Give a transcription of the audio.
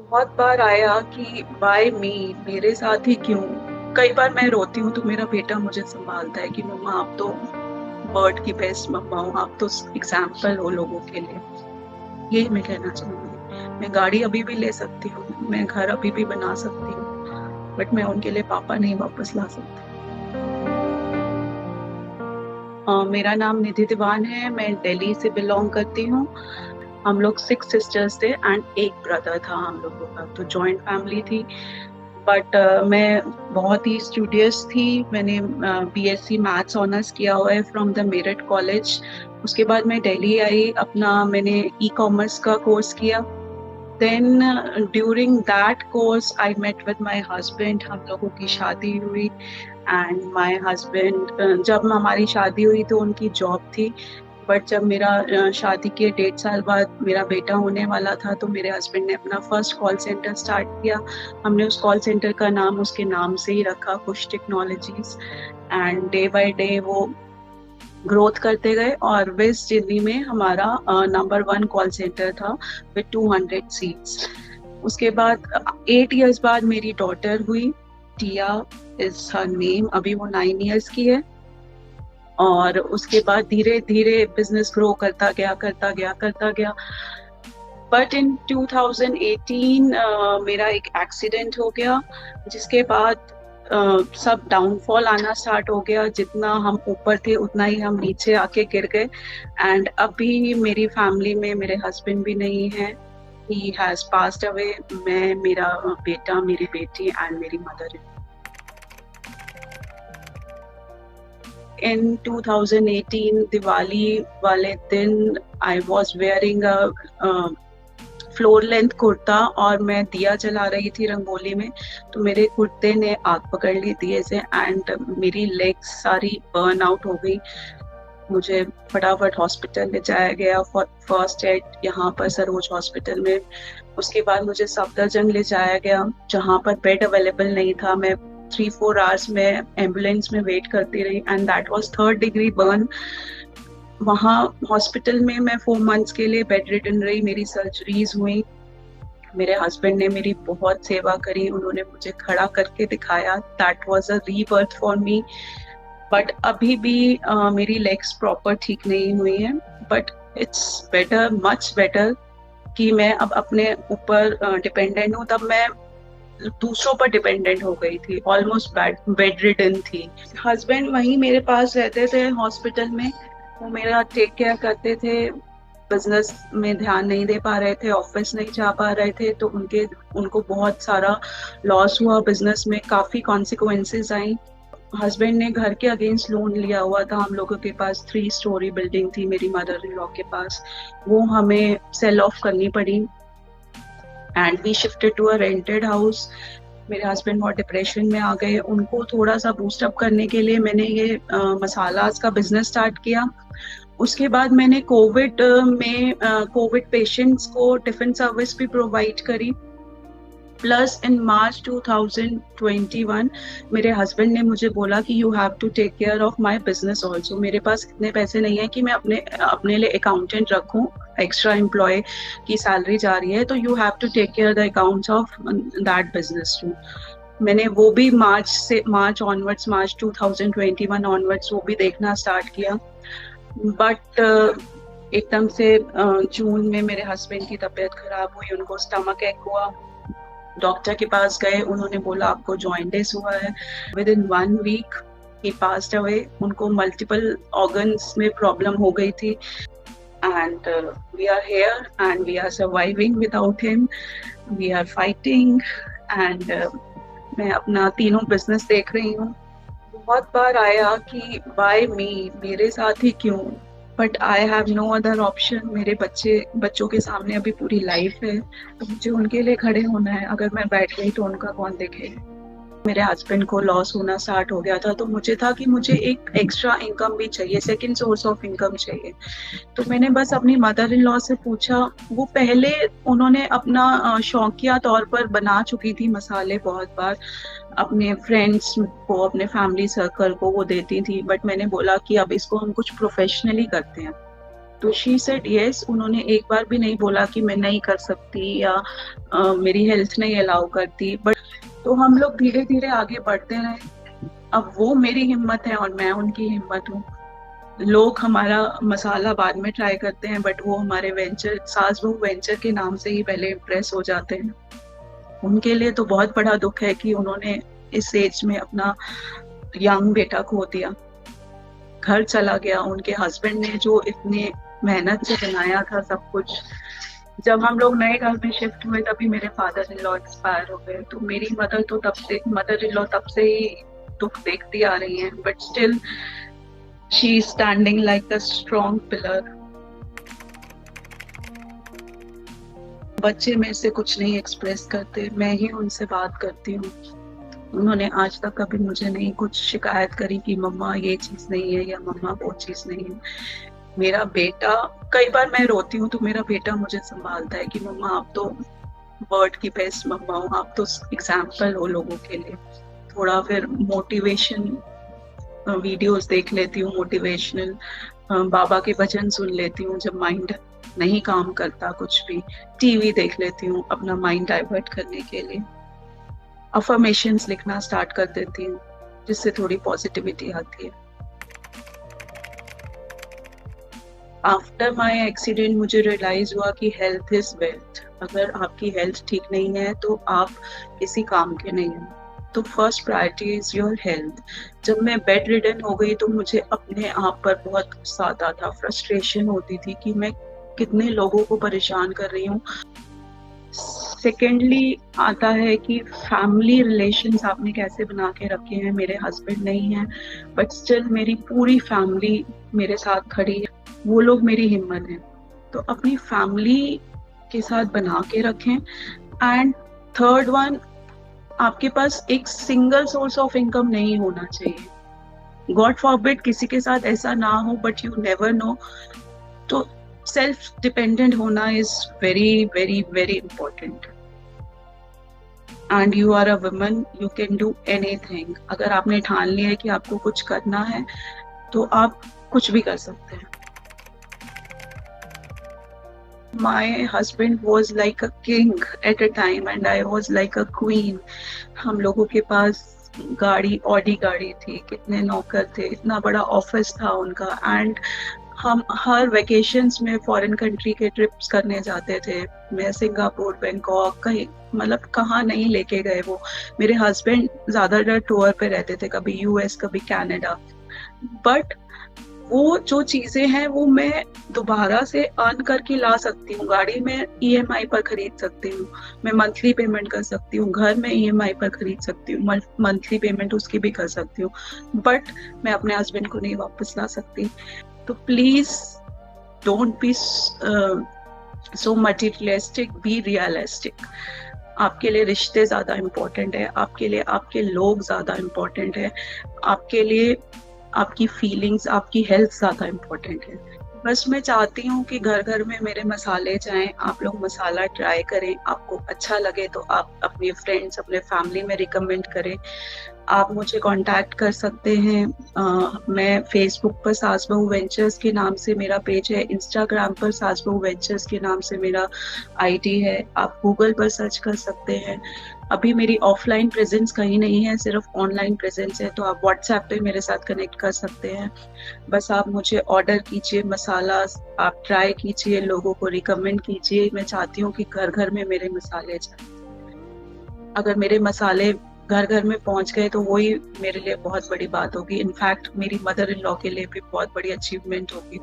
बहुत बार आया कि वाई मी, मेरे साथ ही क्यों। कई बार मैं रोती हूँ तो मेरा बेटा मुझे संभालता है कि मम्मा आप तो वर्ल्ड की बेस्ट मम्मा हो, आप तो एग्जाम्पल हो लोगों के लिए। यही मैं कहना चाहूंगी। मैं गाड़ी अभी भी ले सकती हूँ, मैं घर अभी भी बना सकती हूँ, बट मैं उनके लिए पापा नहीं वापस ला सकती। मेरा नाम निधि दीवान है, मैं दिल्ली से बिलोंग करती हूँ। हम लोग 6 सिस्टर्स थे एंड एक ब्रदर था हम लोगों का, तो जॉइंट फैमिली थी। बट मैं बहुत ही स्टूडियस थी। मैंने बीएससी मैथ्स ऑनर्स किया हुआ है फ्रॉम द मेरिट कॉलेज। उसके बाद मैं दिल्ली आई, अपना मैंने ई कॉमर्स का कोर्स किया। Then during that course I met with my husband, हम लोगों की शादी हुई। एंड माय हस्बैंड, जब हमारी शादी हुई तो उनकी जॉब थी। बट जब मेरा शादी के 1.5 साल बाद मेरा बेटा होने वाला था तो मेरे हस्बैंड ने अपना फर्स्ट कॉल सेंटर स्टार्ट किया। हमने उस कॉल सेंटर का नाम उसके नाम से ही रखा, खुश technologies. And day by day वो ग्रोथ करते गए और वेस्ट दिल्ली में हमारा नंबर 1 कॉल सेंटर था विद 200 सीट्स। उसके बाद 8 इयर्स बाद मेरी डॉटर हुई, टिया इज हर नेम। अभी वो 9 इयर्स की है। और उसके बाद धीरे धीरे बिजनेस ग्रो करता गया। बट इन 2018 मेरा एक एक्सीडेंट हो गया, जिसके बाद सब डाउनफॉल आना स्टार्ट हो गया। जितना हम ऊपर थे उतना ही हम नीचे आके गिर गए। एंड अभी मेरी फैमिली में मेरे हस्बैंड भी नहीं है, ही हैज पास्ड अवे। मैं, मेरा बेटा, मेरी बेटी एंड मेरी मदर। इन 2018 दिवाली वाले दिन I was wearing a floor length kurta और मैं दिया जला रही थी रंगोली में, तो मेरे कुर्ते ने आग पकड़ ली दिए से एंड मेरी लेग्स सारी बर्न आउट हो गई। मुझे फटाफट हॉस्पिटल ले जाया गया फॉर फर्स्ट एड यहाँ पर सरोज हॉस्पिटल में। उसके बाद मुझे सफदरजंग ले जाया गया जहाँ पर बेड अवेलेबल नहीं था। मैं 3-4 आवर्स में एम्बुलेंस में वेट करती रही and that was 3rd degree burn. वहाँ हॉस्पिटल में मैं 4 मंथ्स के लिए बेड रिडन रही, मेरी सर्जरीज हुई। मेरे हस्बैंड ने मेरी बहुत सेवा करी, उन्होंने मुझे खड़ा करके दिखाया। That was a rebirth for me. But अभी भी मेरी लेग्स प्रॉपर ठीक नहीं हुई हैं। But it's better, much better कि मैं अब अपने ऊपर डिपेंडेंट हूँ। तब मैं दूसरों पर डिपेंडेंट हो गई थी, ऑलमोस्ट बेड रिडन थी। हस्बैंड वहीं मेरे पास रहते थे हॉस्पिटल में, वो मेरा टेक केयर करते थे। बिजनेस में ध्यान नहीं दे पा रहे थे, ऑफिस नहीं जा पा रहे थे, तो उनको बहुत सारा लॉस हुआ, बिजनेस में काफी कॉन्सिक्वेंसेस आई। हस्बैंड ने घर के अगेंस्ट लोन लिया हुआ था, हम लोगों के पास 3 स्टोरी बिल्डिंग थी मेरी मदर इन लॉ के पास, वो हमें सेल ऑफ करनी पड़ी and we shifted to a rented house. मेरे हस्बैंड बहुत डिप्रेशन में आ गए, उनको थोड़ा सा बूस्ट अप करने के लिए मैंने ये मसालास का बिजनेस स्टार्ट किया। उसके बाद मैंने कोविड पेशेंट्स को टिफिन सर्विस भी प्रोवाइड करी। प्लस इन मार्च 2021 मेरे हस्बैंड ने मुझे बोला कि you have to take care of my business also. मेरे पास इतने पैसे नहीं है कि मैं अपने अपने लिए अकाउंटेंट रखूं, एक्स्ट्रा एम्प्लॉय की सैलरी जा रही है, तो you have to take care the accounts of that business too. मैंने वो भी मार्च 2021 ऑनवर्ड्स वो भी देखना स्टार्ट किया। बट एकदम से जून में मेरे हस्बैंड की तबीयत खराब हुई, उनको स्टमक एक हुआ। डॉक्टर के पास गए, उन्होंने बोला आपको जॉइंटिस हुआ है। विद इन 1 वीक ही पास्ड अवे। उनको मल्टीपल ऑर्गन्स में प्रॉब्लम हो गई थी and we are here and we are surviving without him. We are fighting and मैं अपना तीनों बिजनेस देख रही हूँ। बहुत बार आया कि वाई मी, मेरे साथ ही क्यों। But I have no other option. मेरे बच्चों के सामने अभी पूरी लाइफ है, तो मुझे उनके लिए खड़े होना है। अगर मैं बैठ गई तो उनका कौन देखेगा। मेरे हस्बैंड को लॉस होना स्टार्ट हो गया था, तो मुझे था कि मुझे एक एक्स्ट्रा इनकम भी चाहिए, सेकंड सोर्स ऑफ इनकम चाहिए। तो मैंने बस अपनी मदर इन लॉ से पूछा। वो पहले उन्होंने अपना शौकिया तौर पर बना चुकी थी मसाले, बहुत बार अपने फ्रेंड्स को, अपने फैमिली सर्कल को वो देती थी। बट मैंने बोला कि अब इसको हम कुछ प्रोफेशनली करते हैं। तो शी सेड यस। उन्होंने एक बार भी नहीं बोला कि मैं नहीं कर सकती या मेरी हेल्थ नहीं अलाउ करती। बट तो हम लोग धीरे धीरे आगे बढ़ते रहे। अब वो मेरी हिम्मत है और मैं उनकी हिम्मत हूँ। लोग हमारा मसाला बाद में ट्राई करते हैं, बट वो हमारे वेंचर, सास बहू वेंचर के नाम से ही पहले इम्प्रेस हो जाते हैं। उनके लिए तो बहुत बड़ा दुख है कि उन्होंने इस एज में अपना यंग बेटा खो दिया, घर चला गया। उनके हस्बैंड ने जो इतने मेहनत से बनाया था सब कुछ, जब हम लोग नए घर में शिफ्ट हुए तभी मेरे फादर इन लॉ एक्सपायर हो गए। तो मेरी मदर इन लॉ तब से ही दुख देखती आ रही हैं, but still she is standing like a strong pillar. बच्चे मेरे से कुछ नहीं एक्सप्रेस करते, मैं ही उनसे बात करती हूँ। उन्होंने आज तक कभी मुझे नहीं कुछ शिकायत करी कि मम्मा ये चीज नहीं है या मम्मा वो चीज नहीं है। मेरा बेटा, कई बार मैं रोती हूँ तो मेरा बेटा मुझे संभालता है कि मम्मा आप तो वर्ल्ड की बेस्ट मम्मा हो, आप तो एग्जाम्पल हो लोगों के लिए। थोड़ा फिर मोटिवेशन वीडियोस देख लेती हूँ, मोटिवेशनल बाबा के भजन सुन लेती हूँ जब माइंड नहीं काम करता, कुछ भी टीवी देख लेती हूँ अपना माइंड डाइवर्ट करने के लिए। अफर्मेशंस लिखना स्टार्ट कर देती हूँ जिससे थोड़ी पॉजिटिविटी आती है। आफ्टर माई एक्सीडेंट मुझे रियलाइज हुआ कि हेल्थ इज वेल्थ। अगर आपकी हेल्थ ठीक नहीं है तो आप किसी काम के नहीं हैं। तो first priority is your health. जब मैं बेड रिडन हो गई तो मुझे अपने आप पर बहुत गुस्सा आता था, फ्रस्ट्रेशन होती थी कि मैं कितने लोगों को परेशान कर रही हूँ। सेकेंडली आता है कि फैमिली रिलेशंस आपने कैसे बना के रखे हैं। मेरे हस्बैंड नहीं है बट स्टिल मेरी पूरी फैमिली मेरे साथ खड़ी है, वो लोग मेरी हिम्मत है। तो अपनी फैमिली के साथ बना के रखें। एंड थर्ड वन, आपके पास एक सिंगल सोर्स ऑफ इनकम नहीं होना चाहिए। गॉड फॉरबिड किसी के साथ ऐसा ना हो, बट यू नेवर नो। तो सेल्फ डिपेंडेंट होना is very very very important. And you are a woman, you can do anything. अगर आपने ठान लिया है कि आपको कुछ करना है तो आप कुछ भी कर सकते हैं। My husband was like a king at a time and I was like a queen. हम लोगों के पास गाड़ी, ऑडी गाड़ी थी, कितने नौकर थे, इतना बड़ा ऑफिस था उनका। एंड हम हर वेकेशंस में फॉरेन कंट्री के ट्रिप्स करने जाते थे। मैं सिंगापुर, बैंकॉक, कहीं मतलब कहाँ नहीं लेके गए वो। मेरे हस्बैंड ज्यादातर टूर पे रहते थे, कभी यूएस कभी कनाडा। बट वो जो चीजें हैं वो मैं दोबारा से अर्न करके ला सकती हूँ। गाड़ी में ईएमआई पर खरीद सकती हूँ, मैं मंथली पेमेंट कर सकती हूँ। घर में ईएमआई पर खरीद सकती हूँ, मंथली पेमेंट उसकी भी कर सकती हूँ। बट मैं अपने हस्बैंड को नहीं वापस ला सकती। तो please don't be so materialistic, be realistic. आपके लिए रिश्ते ज्यादा इम्पोर्टेंट है, आपके लिए आपके लोग ज्यादा इम्पोर्टेंट है, आपके लिए आपकी फीलिंग्स, आपकी हेल्थ ज्यादा इम्पोर्टेंट है। बस मैं चाहती हूँ कि घर घर में मेरे मसाले जाएं, आप लोग मसाला ट्राई करें, आपको अच्छा लगे तो आप अपने फ्रेंड्स, अपने फैमिली में रिकमेंड करें। आप मुझे कांटेक्ट कर सकते हैं। मैं फेसबुक पर सास बहू वेंचर्स के नाम से मेरा पेज है, इंस्टाग्राम पर सास बहू वेंचर्स के नाम से मेरा आईडी है। आप गूगल पर सर्च कर सकते हैं। अभी मेरी ऑफलाइन प्रेजेंस कहीं नहीं है, सिर्फ ऑनलाइन प्रेजेंस है। तो आप व्हाट्सएप पे मेरे साथ कनेक्ट कर सकते हैं। बस आप मुझे ऑर्डर कीजिए मसाला, आप ट्राई कीजिए, लोगों को रिकमेंड कीजिए। मैं चाहती हूँ कि घर घर में मेरे मसाले जाए। अगर मेरे मसाले घर घर में पहुंच गए तो वही मेरे लिए बहुत बड़ी बात होगी। इनफैक्ट मेरी मदर इन लॉ के लिए भी बहुत बड़ी अचीवमेंट होगी।